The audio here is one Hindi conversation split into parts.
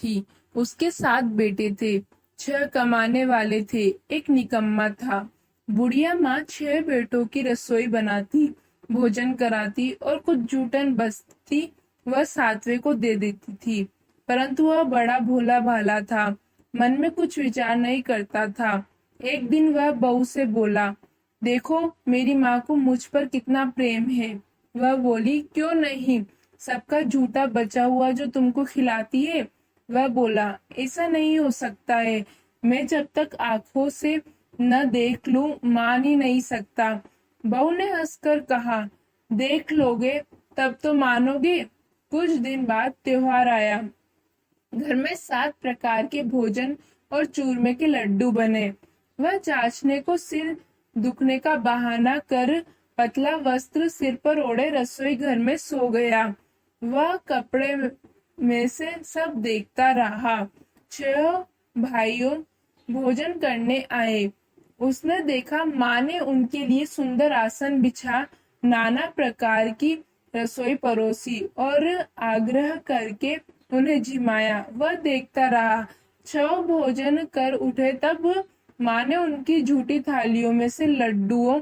थी। उसके 7 बेटे थे। 6 कमाने वाले थे, एक निकम्मा था। बुढ़िया माँ 6 बेटों की रसोई बनाती, भोजन कराती और कुछ जूठन बचती वह 7वें को दे देती थी। परंतु वह बड़ा भोला भाला था, मन में कुछ विचार नहीं करता था। एक दिन वह बहू से बोला, देखो मेरी माँ को मुझ पर कितना प्रेम है। वह बोली, क्यों नहीं, सबका झूठा बचा हुआ जो तुमको खिलाती है। वह बोला, ऐसा नहीं हो सकता है, मैं जब तक आंखों से न देख लूं मान ही नहीं सकता। बहू ने हंसकर कहा, देख लोगे तब तो मानोगे। कुछ दिन बाद त्योहार आया। घर में 7 प्रकार के भोजन और चूरमे के लड्डू बने। वह चाचने को सिर दुखने का बहाना कर पतला वस्त्र सिर पर ओढ़े रसोई घर में सो गया। वह कपड़े में से सब देखता रहा। 6 भाइयों भोजन करने आए। उसने देखा माँ ने उनके लिए सुंदर आसन बिछा नाना प्रकार की रसोई परोसी और आग्रह करके उन्हें झिमाया। वह देखता रहा। 6 भोजन कर उठे तब माँ ने उनकी झूठी थालियों में से लड्डुओं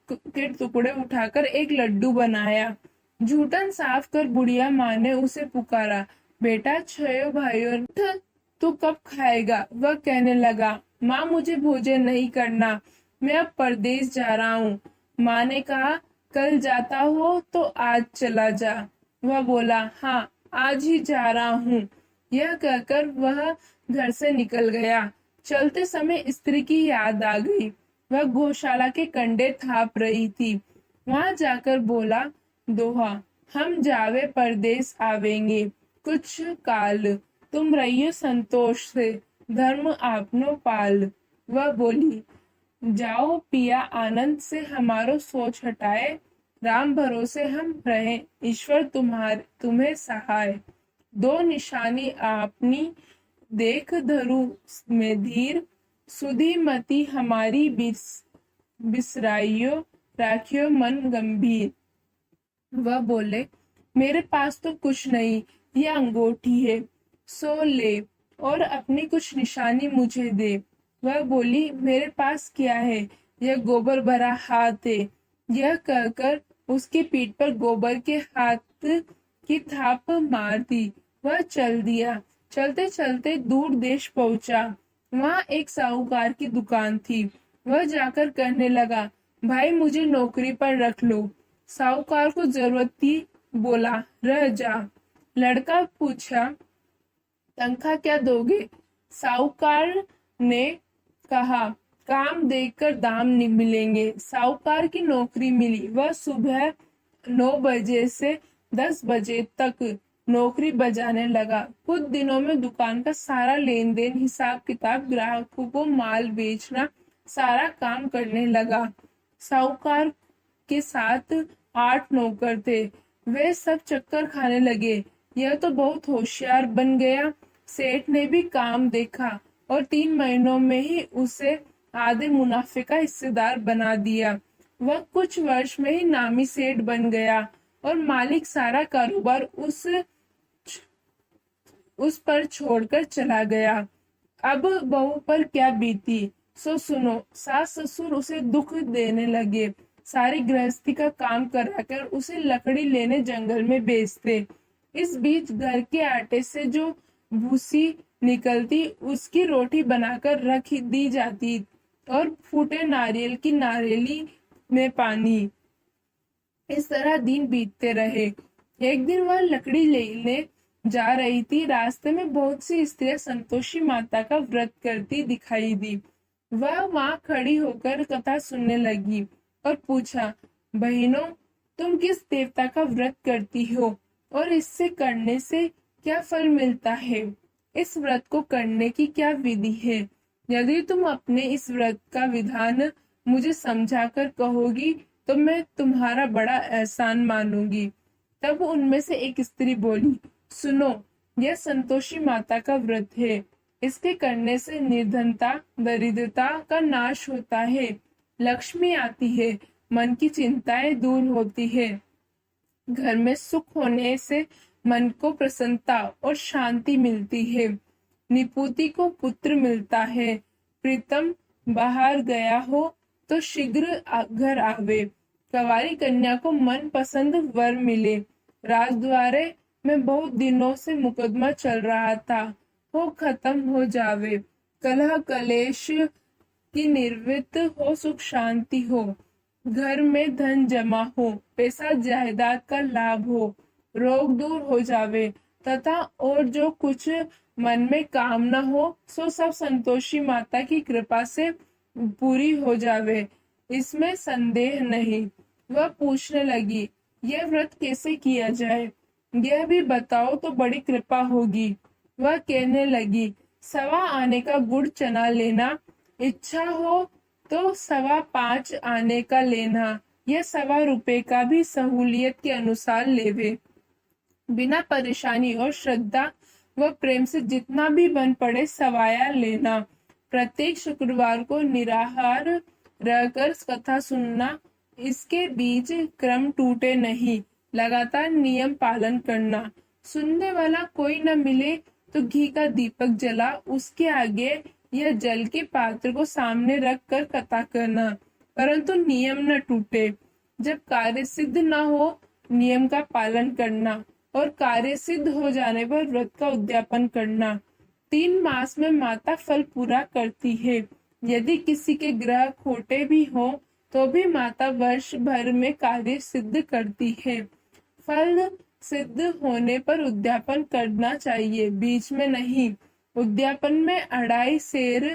के टुकड़े उठाकर एक लड्डू बनाया। जूठन साफ कर बुढ़िया माँ ने उसे पुकारा, बेटा 6 भाइयों उठ, तू कब खाएगा। वह कहने लगा, माँ मुझे भोजन नहीं करना, मैं अब परदेश जा रहा हूँ। माँ ने कहा, कल जाता हो तो आज चला जा। वह बोला, हाँ आज ही जा रहा हूँ। यह कहकर वह घर से निकल गया। चलते समय स्त्री की याद आ गई। वह गौशाला के कंडे थाप रही थी। वहां जाकर बोला, दोहा, हम जावे परदेश आवेंगे, कुछ काल तुम रहियो संतोष से, धर्म आपनो पाल। वह बोली, जाओ पिया आनंद से हमारो सोच हटाए, राम भरोसे हम रहे, ईश्वर तुम्हें सहाय। 2 निशानी आपनी देख धरु में धीर, सुधी मति हमारी बिसराइयो, राखियो मन गंभीर। वह बोले, मेरे पास तो कुछ नहीं, यह अंगूठी है, सो ले और अपनी कुछ निशानी मुझे दे। वह बोली, मेरे पास क्या है, यह गोबर भरा हाथ है। यह कहकर उसकी पीठ पर गोबर के हाथ की थाप मार दी। वह चल दिया। चलते चलते दूर देश पहुंचा। वहां एक साहूकार की दुकान थी। वह जाकर कहने लगा, भाई मुझे नौकरी पर रख लो। साहूकार को जरूरत थी, बोला, रह जा। लड़का पूछा, तनख्वाह क्या दोगे। साहूकार ने कहा, काम देकर दाम नहीं मिलेंगे। साहूकार की नौकरी मिली। वह सुबह 9 बजे से 10 बजे तक नौकरी बजाने लगा। कुछ दिनों में दुकान का सारा लेन देन, हिसाब किताब, ग्राहकों को माल बेचना, सारा काम करने लगा। साहूकार के साथ 8 नौकर थे। वे सब चक्कर खाने लगे। यह तो बहुत होशियार बन गया। सेठ ने भी काम देखा और 3 महीनों में ही उसे आधे मुनाफे का हिस्सेदार बना दिया। वह कुछ वर्ष में ही नामी सेठ बन गया और मालिक सारा कारोबार उस पर छोड़कर चला गया। अब बहू पर क्या बीती सो सुनो। सास ससुर उसे दुख देने लगे। सारी गृहस्थी का काम कराकर उसे लकड़ी लेने जंगल में बेचते। इस बीच घर के आटे से जो भूसी निकलती उसकी रोटी बनाकर रख दी जाती और फूटे नारियल की नारियली में पानी। इस तरह दिन बीतते रहे। एक दिन वह लकड़ी लेने जा रही थी। रास्ते में बहुत सी स्त्रियां संतोषी माता का व्रत करती दिखाई दी। वह वहां खड़ी होकर कथा सुनने लगी और पूछा, बहनों तुम किस देवता का व्रत करती हो और इससे करने से क्या फल मिलता है। इस व्रत को करने की क्या विधि है। यदि तुम अपने इस व्रत का विधान मुझे समझाकर कहोगी तो मैं तुम्हारा बड़ा एहसान मानूंगी। तब उनमें से एक स्त्री बोली, सुनो, यह संतोषी माता का व्रत है। इसके करने से निर्धनता, दरिद्रता का नाश होता है, लक्ष्मी आती है, मन की चिंताएं दूर होती है, घर में सुख होने से मन को प्रसन्नता और शांति मिलती है। निपुति को पुत्र मिलता है। प्रीतम बाहर गया हो तो शीघ्र घर आवे। कंवारी कन्या को मन पसंद वर मिले। राजद्वारे में बहुत दिनों से मुकदमा चल रहा था, वो खत्म हो जावे। कलह कलेश की निर्वृत्त हो, सुख शांति हो, घर में धन जमा हो, पैसा जायदाद का लाभ हो, रोग दूर हो जावे तथा और जो कुछ मन में कामना हो सो सब संतोषी माता की कृपा से पूरी हो जावे, इसमें संदेह नहीं। वह पूछने लगी, यह व्रत कैसे किया जाए, यह भी बताओ तो बड़ी कृपा होगी। वह कहने लगी, 1.25 आने का गुड़ चना लेना, इच्छा हो तो 5.25 आने का लेना, यह 1.25 रुपए का भी सहूलियत के अनुसार लेवे। बिना परेशानी और श्रद्धा व प्रेम से जितना भी बन पड़े सवाया लेना। प्रत्येक शुक्रवार को निराहार रहकर कथा सुनना, इसके बीच क्रम टूटे नहीं, लगातार नियम पालन करना। सुनने वाला कोई न मिले तो घी का दीपक जला उसके आगे या जल के पात्र को सामने रख कर कथा करना, परंतु नियम न टूटे। जब कार्य सिद्ध न हो नियम का पालन करना और कार्य सिद्ध हो जाने पर व्रत का उद्यापन करना। 3 मास में माता फल पूरा करती है। यदि किसी के ग्रह खोटे भी हो तो भी माता वर्ष भर में कार्य सिद्ध करती है। फल सिद्ध होने पर उद्यापन करना चाहिए, बीच में नहीं। उद्यापन में 2.5 सेर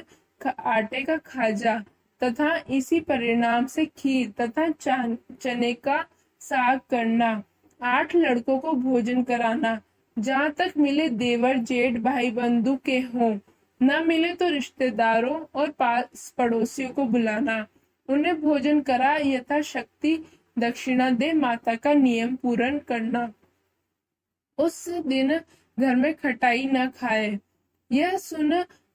आटे का खाजा तथा इसी परिणाम से खीर तथा चने का साग करना। 8 लड़कों को भोजन कराना, जहाँ तक मिले देवर जेठ भाई बंधु के हों, न मिले तो रिश्तेदारों और पास पड़ोसियों को बुलाना, उन्हें भोजन करा यथाशक्ति दक्षिणा दे माता का नियम पूर्ण करना। उस दिन घर में खटाई न खाए। यह सुन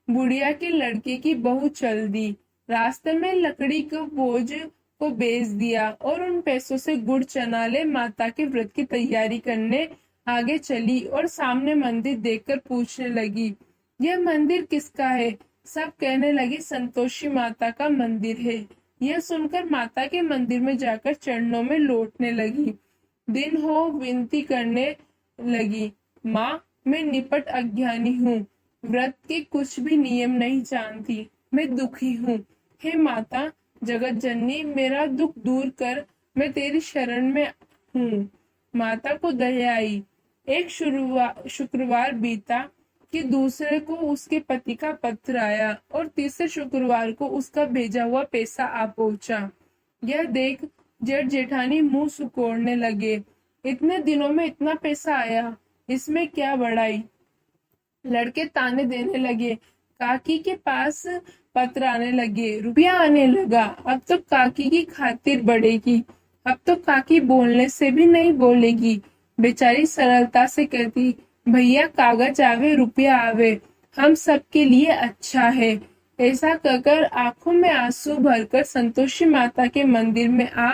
बुढ़िया के लड़के की बहू चल दी। रास्ते में लकड़ी के बोझ को बेच दिया और उन पैसों से गुड़ चना ले माता के व्रत की तैयारी करने आगे चली और सामने मंदिर देखकर पूछने लगी, यह मंदिर किसका है? सब कहने लगे, संतोषी माता का मंदिर है। यह सुनकर माता के मंदिर में जाकर चरणों में लौटने लगी। दिन हो विनती करने लगी, माँ मैं निपट अज्ञानी हूँ, व्रत के कुछ भी नियम नहीं जानती, मैं दुखी हूँ। हे माता जगत जननी, मेरा दुख दूर कर, मैं तेरी शरण में हूँ। माता को दया आई। एक शुक्रवार बीता कि दूसरे को उसके पति का पत्र आया और तीसरे शुक्रवार को उसका भेजा हुआ पैसा आ पहुंचा। यह देख जेठ जेठानी मुंह सुकोड़ने लगे। इतने दिनों में इतना पैसा आया, इसमें क्या बड़ाई। लड़के ताने देने लगे। काकी के पास पत्र आने लगे, रुपया आने लगा। अब तो काकी की खातिर बढ़ेगी, अब तो काकी बोलने से भी नहीं बोलेगी। बेचारी सरलता से कहती, भैया कागज आवे रुपया आवे, हम सबके लिए अच्छा है। ऐसा कहकर आंखों में आंसू भरकर संतोषी माता के मंदिर में आ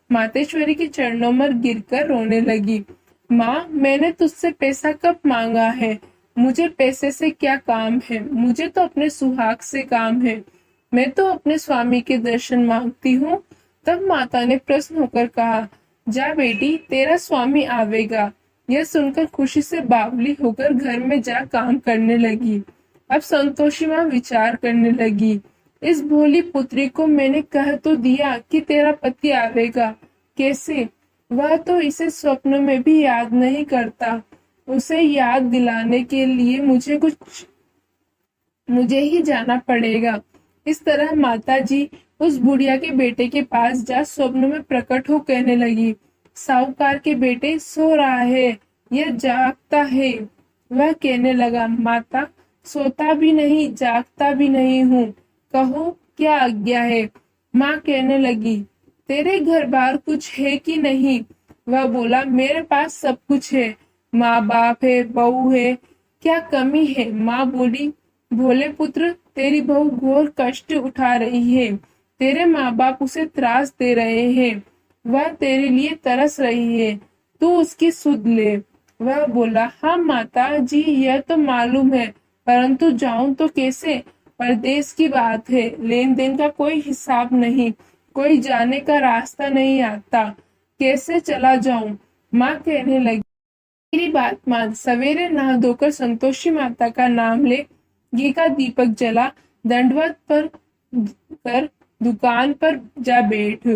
मातेश्वरी के चरणों में गिरकर रोने लगी। माँ मैंने तुझसे पैसा कब मांगा है? मुझे पैसे से क्या काम है? मुझे तो अपने सुहाग से काम है। मैं तो अपने स्वामी के दर्शन मांगती हूँ। तब माता ने प्रसन्न होकर कहा, जा बेटी तेरा स्वामी आवेगा। यह सुनकर खुशी से बावली होकर घर में जा काम करने लगी। अब संतोषी माँ विचार करने लगी, इस भोली पुत्री को मैंने कह तो दिया कि तेरा पति आवेगा, कैसे? वह तो इसे स्वप्न में भी याद नहीं करता। उसे याद दिलाने के लिए मुझे ही जाना पड़ेगा। इस तरह माताजी उस बुढ़िया के बेटे के पास जा स्वप्न में प्रकट हो कहने लगी, साहूकार के बेटे सो रहा है, यह जागता है। वह कहने लगा, माता सोता भी नहीं जागता भी नहीं हूँ, कहो क्या आज्ञा है। माँ कहने लगी, तेरे घर बार कुछ है कि नहीं? वह बोला, मेरे पास सब कुछ है, माँ बाप है, बहू है, क्या कमी है? माँ बोली, भोले पुत्र तेरी बहू घोर कष्ट उठा रही है, तेरे माँ बाप उसे त्रास दे रहे हैं, वह तेरे लिए तरस रही है, तू उसकी सुध ले। वह बोला, हाँ माता जी यह तो मालूम है, परंतु जाऊं तो कैसे? परदेश की बात है, लेन देन का कोई हिसाब नहीं, कोई जाने का रास्ता नहीं आता, कैसे चला जाऊं? माँ कहने लगी, मेरी बात मान, सवेरे नहा धोकर संतोषी माता का नाम ले, घी का दीपक जला, दंडवत पर कर दुकान पर जा बैठ।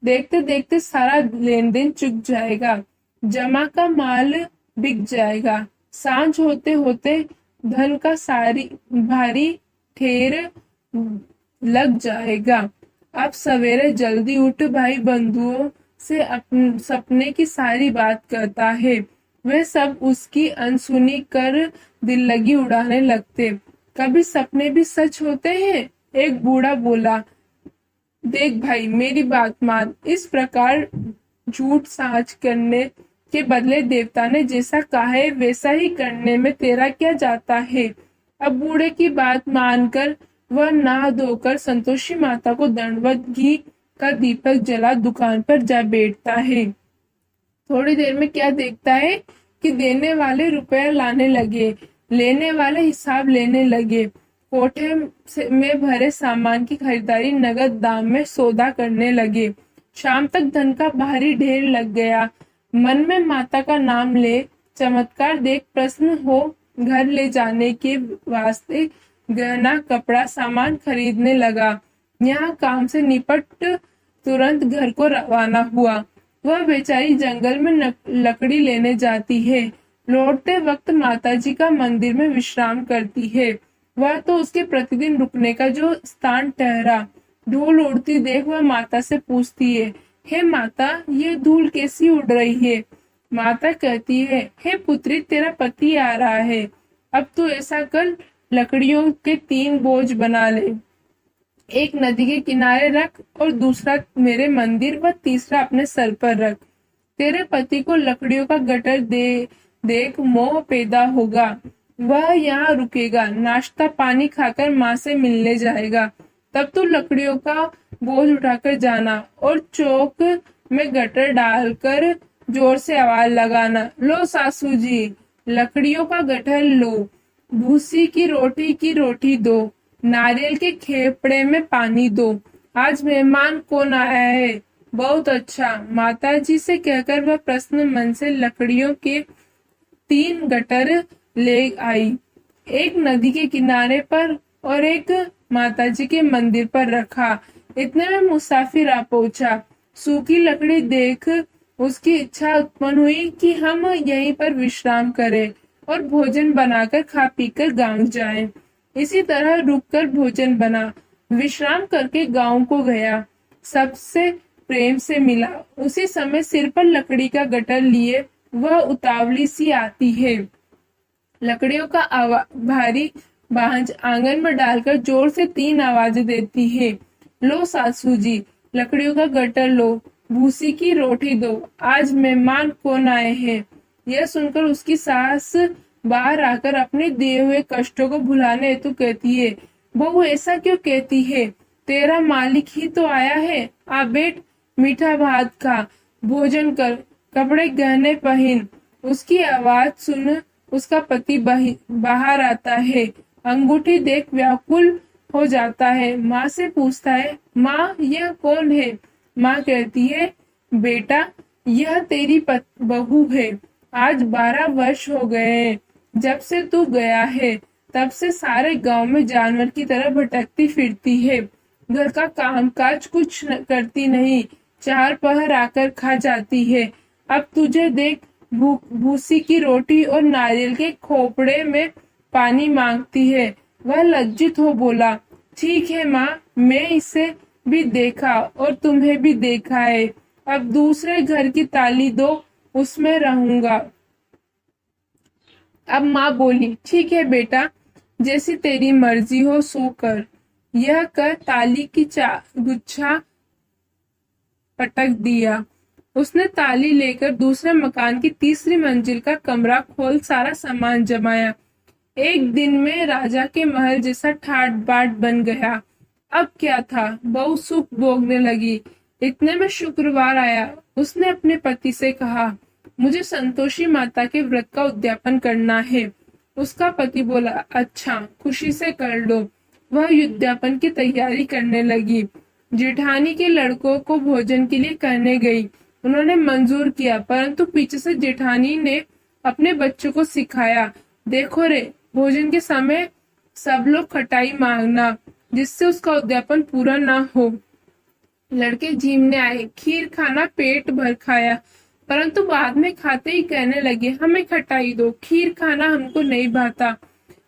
देखते देखते सारा लेन देन चुक जाएगा, जमा का माल बिक जाएगा, सांझ होते होते धन का सारी भारी ठेर लग जाएगा। अब सवेरे जल्दी उठ, भाई बंधुओं से सपने की सारी बात करता है। वे सब उसकी अनसुनी कर दिल लगी उड़ाने लगते। कभी सपने भी सच होते हैं? एक बूढ़ा बोला, देख भाई, मेरी बात मान, इस प्रकार झूठ साज करने के बदले देवता ने जैसा कहा है वैसा ही करने में तेरा क्या जाता है? अब बूढ़े की बात मानकर वह नहा धोकर संतोषी माता को दंडवत, घी का दीपक जला दुकान पर जा बैठता है। थोड़ी देर में क्या देखता है कि देने वाले रुपया लाने लगे, लेने वाले हिसाब लेने लगे, कोठे में भरे सामान की खरीदारी नगद दाम में सौदा करने लगे। शाम तक धन का भारी ढेर लग गया। मन में माता का नाम ले, चमत्कार देख प्रसन्न हो, घर ले जाने के वास्ते गहना कपड़ा सामान खरीदने लगा। यहाँ काम से निपट तुरंत घर को रवाना हुआ। वह बेचारी जंगल में लकड़ी लेने जाती है, लौटते वक्त माताजी का मंदिर में विश्राम करती है। वह तो उसके प्रतिदिन रुकने का जो स्थान ठहरा। धूल उड़ती देख वह माता से पूछती है, हे माता, ये धूल कैसी उड़ रही है? माता कहती है, हे पुत्री, तेरा पति आ रहा है, अब तू ऐसा कर, लकड़ियों के 3 बोझ बना ले, एक नदी के किनारे रख और दूसरा मेरे मंदिर व तीसरा अपने सर पर रख। तेरे पति को लकड़ियों का गटर देख मोह पैदा होगा, वह यहाँ रुकेगा, नाश्ता पानी खाकर माँ से मिलने जाएगा। तब तू लकड़ियों का बोझ उठाकर जाना और चौक में गटर डालकर जोर से आवाज लगाना, लो सासू जी, लकड़ियों का गटर लो, भूसी की रोटी दो, नारियल के खेपड़े में पानी दो, आज मेहमान कौन आया है? बहुत अच्छा, माताजी से कहकर वह प्रसन्न मन से लकड़ियों के 3 गटर ले आई, एक नदी के किनारे पर और एक माताजी के मंदिर पर रखा। इतने में मुसाफिर आ पहुंचा। सूखी लकड़ी देख उसकी इच्छा उत्पन्न हुई कि हम यहीं पर विश्राम करें और भोजन बनाकर खा पीकर गांव जाएं। इसी तरह रुककर भोजन बना, विश्राम करके गांव को गया, सबसे प्रेम से मिला। उसी समय सिर पर लकड़ी का गटर लिए वह उतावली सी आती है। लकड़ियों का भारी बांझ आंगन में डालकर जोर से 3 आवाजें देती है, लो सासू जी, लकड़ियों का गटर लो, भूसी की रोटी दो, आज मेहमान कौन आए हैं? यह सुनकर उसकी सास बाहर आकर अपने दिए हुए कष्टों को भुलाने हेतु कहती है, बहू ऐसा क्यों कहती है? तेरा मालिक ही तो आया है, आ बैठ, मीठा भात खा, भोजन कर, कपड़े गहने पहन। उसकी आवाज सुन उसका पति बाहर आता है, अंगूठी देख व्याकुल हो जाता है, माँ से पूछता है, माँ यह कौन है? माँ कहती है, बेटा यह तेरी बहू है, आज 12 वर्ष हो गए हैं जब से तू गया है, तब से सारे गांव में जानवर की तरह भटकती फिरती है, घर का कामकाज कुछ करती नहीं, 4 पहर आकर खा जाती है। अब तुझे देख भूसी की रोटी और नारियल के खोपड़े में पानी मांगती है। वह लज्जित हो बोला, ठीक है माँ, मैं इसे भी देखा और तुम्हें भी देखा है, अब दूसरे घर की ताली दो, उसमें रहूंगा। अब माँ बोली, ठीक है बेटा, जैसी तेरी मर्जी हो सो कर। यह कर ताली की गुच्छा पटक दिया। उसने ताली लेकर दूसरे मकान की 3री मंजिल का कमरा खोल सारा सामान जमाया। एक दिन में राजा के महल जैसा ठाट बाट बन गया। अब क्या था, बहू सुख भोगने लगी। इतने में शुक्रवार आया। उसने अपने पति से कहा, मुझे संतोषी माता के व्रत का उद्यापन करना है। उसका पति बोला, अच्छा खुशी से कर लो। वह उद्यापन की तैयारी करने लगी। जेठानी के लड़कों को भोजन के लिए कहने गई। उन्होंने मंजूर किया, परंतु पीछे से जेठानी ने अपने बच्चों को सिखाया, देखो रे, भोजन के समय सब लोग खटाई मांगना, जिससे उसका उद्यापन पूरा ना हो। लड़के झीमने आए, खीर खाना पेट भर खाया, परंतु बाद में खाते ही कहने लगे, हमें खटाई दो, खीर खाना हमको नहीं भाता।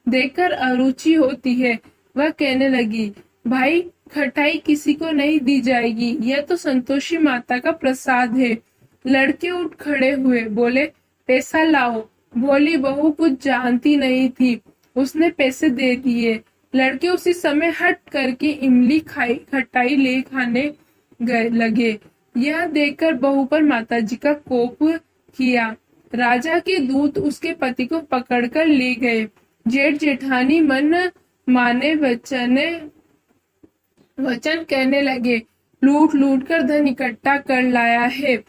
देखकर अरुचि होती है। वह कहने लगी, भाई खटाई किसी को नहीं दी जाएगी, यह तो संतोषी माता का प्रसाद है। लड़के उठ खड़े हुए, बोले, पैसा लाओ। भोली बहू कुछ जानती नहीं थी, उसने पैसे दे दिए। लड़के उसी समय हट करके इमली खाई खटाई ले खाने गए लगे। यह देखकर बहू पर माताजी का कोप किया। राजा के दूत उसके पति को पकड़कर ले गए। जेठ जेठानी मन माने वचन कहने लगे, लूट लूट कर धन इकट्ठा कर लाया है,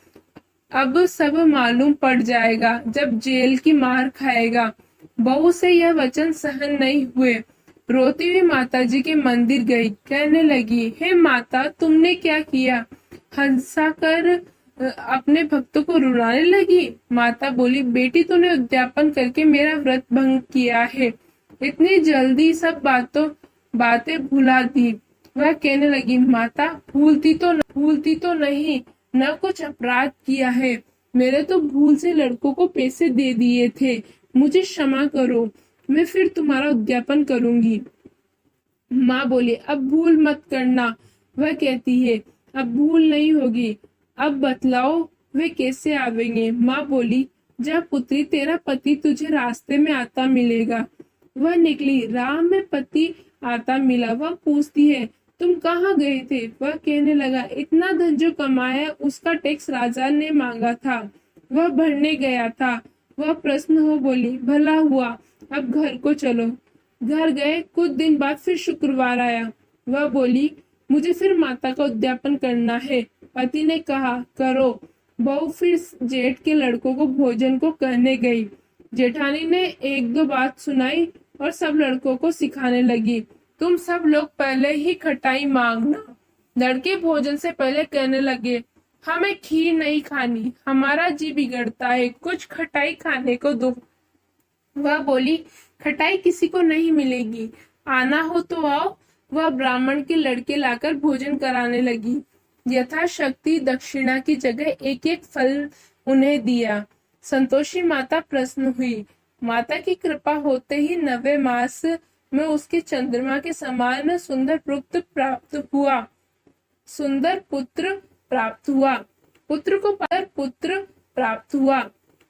अब सब मालूम पड़ जाएगा जब जेल की मार खाएगा। बहू से यह वचन सहन नहीं हुए। रोती हुई माताजी के मंदिर गई, कहने लगी, हे माता, तुमने क्या किया? हंसा कर अपने भक्तों को रुलाने लगी। माता बोली, बेटी तूने उद्यापन करके मेरा व्रत भंग किया है, इतनी जल्दी सब बातें भुला दी। वह कहने लगी, माता भूलती तो नहीं, न कुछ अपराध किया है, मेरे तो भूल से लड़कों को पैसे दे दिए थे, मुझे क्षमा करो, मैं फिर तुम्हारा उद्यापन करूंगी। माँ बोली, अब भूल मत करना। वह कहती है, अब भूल नहीं होगी, अब बतलाओ वे कैसे आवेंगे? माँ बोली, जा पुत्री, तेरा पति तुझे रास्ते में आता मिलेगा। वह निकली, राह में पति आता मिला। वह पूछती है, तुम कहाँ गए थे? वह कहने लगा, इतना धन जो कमाया उसका टैक्स राजा ने मांगा था, वह भरने गया था। वह प्रसन्न हो बोली, भला हुआ, अब घर को चलो। घर गए। कुछ दिन बाद फिर शुक्रवार आया। वह बोली, मुझे फिर माता का उद्यापन करना है। पति ने कहा, करो। बहू फिर जेठ के लड़कों को भोजन को कहने गई। जेठानी ने एक दो बात सुनाई और सब लड़कों को सिखाने लगी, तुम सब लोग पहले ही खटाई मांगना। लड़के भोजन से पहले कहने लगे, हमें खीर नहीं खानी, हमारा जी बिगड़ता है, कुछ खटाई खाने को दो। वह बोली, खटाई किसी को नहीं मिलेगी, आना हो तो आओ। वह ब्राह्मण के लड़के लाकर भोजन कराने लगी। यथाशक्ति दक्षिणा की जगह एक एक फल उन्हें दिया। संतोषी माता प्रसन्न हुई। माता की कृपा होते ही 9वें मास में उसके चंद्रमा के समान सुंदर पुत्र प्राप्त हुआ।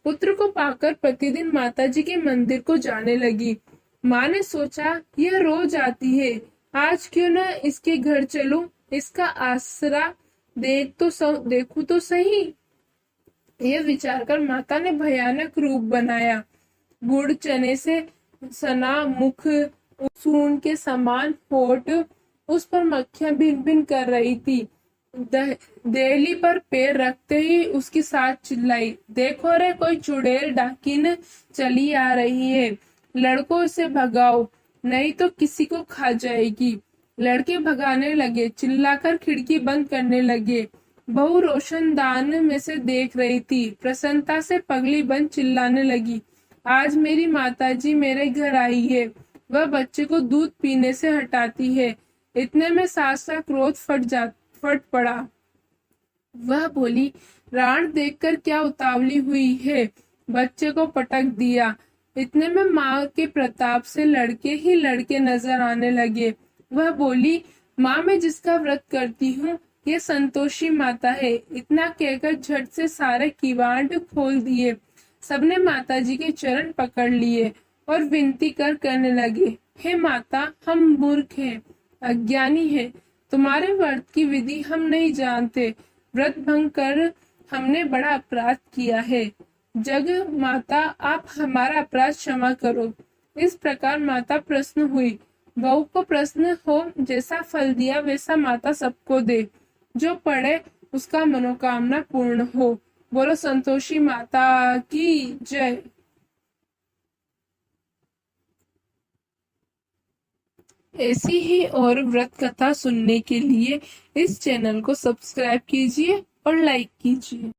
पुत्र को पाकर प्रतिदिन माताजी के मंदिर को जाने लगी। माँ ने सोचा, यह रोज आती है, आज क्यों न इसके घर चलूं, इसका आसरा देखूं तो सही। यह विचार कर माता ने भयानक रूप बनाया। गुड़ चने से सना मुख, सून के समान होठ, उस पर मक्खियां भिन भिन कर रही थी। देहली पर पैर रखते ही उसकी साथ चिल्लाई, देखो रे, कोई चुड़ैल डाकिन चली आ रही है, लड़कों से भगाओ, नहीं तो किसी को खा जाएगी। लड़के भगाने लगे, चिल्लाकर खिड़की बंद करने लगे। बहू रोशनदान में से देख रही थी। प्रसन्नता से पगली बंद चिल्लाने लगी, आज मेरी माताजी मेरे घर आई है, वह बच्चे को दूध पीने से हटाती है। इतने में सास का क्रोध फट पड़ा। वह बोली, राण देखकर क्या उतावली हुई है, बच्चे को पटक दिया। इतने में माँ के प्रताप से लड़के ही लड़के नजर आने लगे। वह बोली, माँ, मैं जिसका व्रत करती हूँ ये संतोषी माता है। इतना कहकर झट से सारे किवाड़ खोल दिए। सबने माताजी के चरण पकड़ लिए और विनती कर कहने लगे, हे माता, हम मूर्ख हैं, अज्ञानी हैं, तुम्हारे व्रत की विधि हम नहीं जानते, व्रत भंग कर हमने बड़ा अपराध किया है, जग माता आप हमारा अपराध क्षमा करो। इस प्रकार माता प्रसन्न हुई। बहू को प्रश्न हो, जैसा फल दिया वैसा माता सबको दे, जो पढ़े उसका मनोकामना पूर्ण हो। बोलो संतोषी माता की जय। ऐसी ही और व्रत कथा सुनने के लिए इस चैनल को सब्सक्राइब कीजिए और लाइक कीजिए।